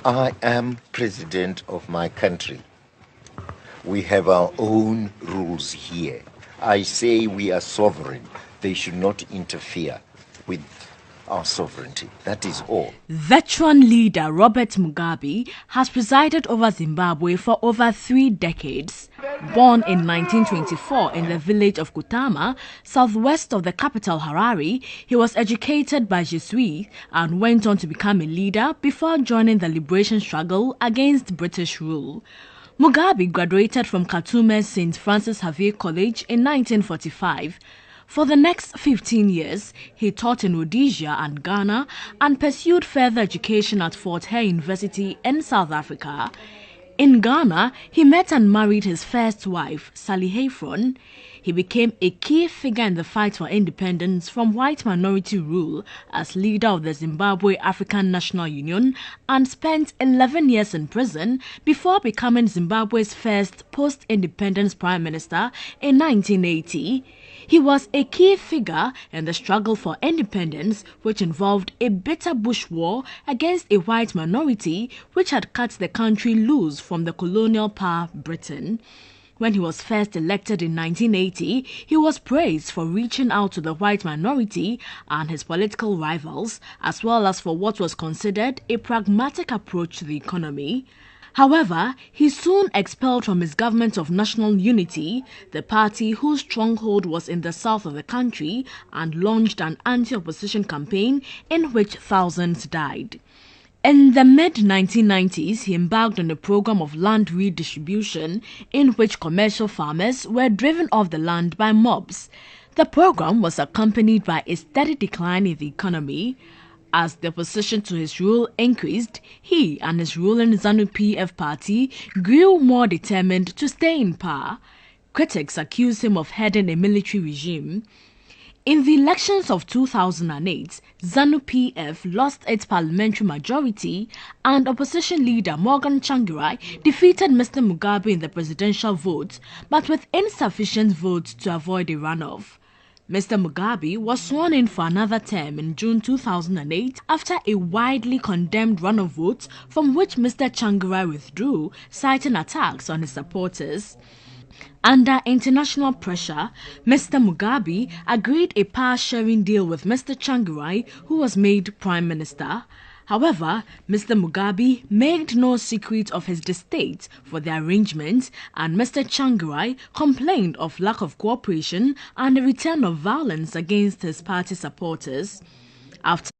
I am president of my country. We have our own rules here. I say we are sovereign. They should not interfere with our sovereignty. That is all. Veteran leader Robert Mugabe has presided over Zimbabwe for over 3 decades. Born in 1924 in the village of Kutama, southwest of the capital Harare, he was educated by Jesuits and went on to become a leader before joining the liberation struggle against British rule. Mugabe graduated from Khartoum's St. Francis Xavier College in 1945. For the next 15 years, he taught in Rhodesia and Ghana and pursued further education at Fort Hare University in South Africa. In Ghana, he met and married his first wife, Sally Hayfron. He became a key figure in the fight for independence from white minority rule as leader of the Zimbabwe African National Union and spent 11 years in prison before becoming Zimbabwe's first post-independence prime minister in 1980. He was a key figure in the struggle for independence, which involved a bitter bush war against a white minority which had cut the country loose from the colonial power Britain. When he was first elected in 1980, he was praised for reaching out to the white minority and his political rivals, as well as for what was considered a pragmatic approach to the economy. However, he soon expelled from his government of national unity the party whose stronghold was in the south of the country and launched an anti-opposition campaign in which thousands died. In the mid-1990s, he embarked on a program of land redistribution in which commercial farmers were driven off the land by mobs. The program was accompanied by a steady decline in the economy. As the opposition to his rule increased, he and his ruling ZANU-PF party grew more determined to stay in power. Critics accused him of heading a military regime. In the elections of 2008, ZANU-PF lost its parliamentary majority and opposition leader Morgan Tsvangirai defeated Mr. Mugabe in the presidential vote, but with insufficient votes to avoid a runoff. Mr. Mugabe was sworn in for another term in June 2008 after a widely condemned runoff vote from which Mr. Tsvangirai withdrew, citing attacks on his supporters. Under international pressure, Mr. Mugabe agreed a power-sharing deal with Mr. Tsvangirai, who was made Prime Minister. However, Mr. Mugabe made no secret of his distaste for the arrangement, and Mr. Tsvangirai complained of lack of cooperation and the return of violence against his party supporters. After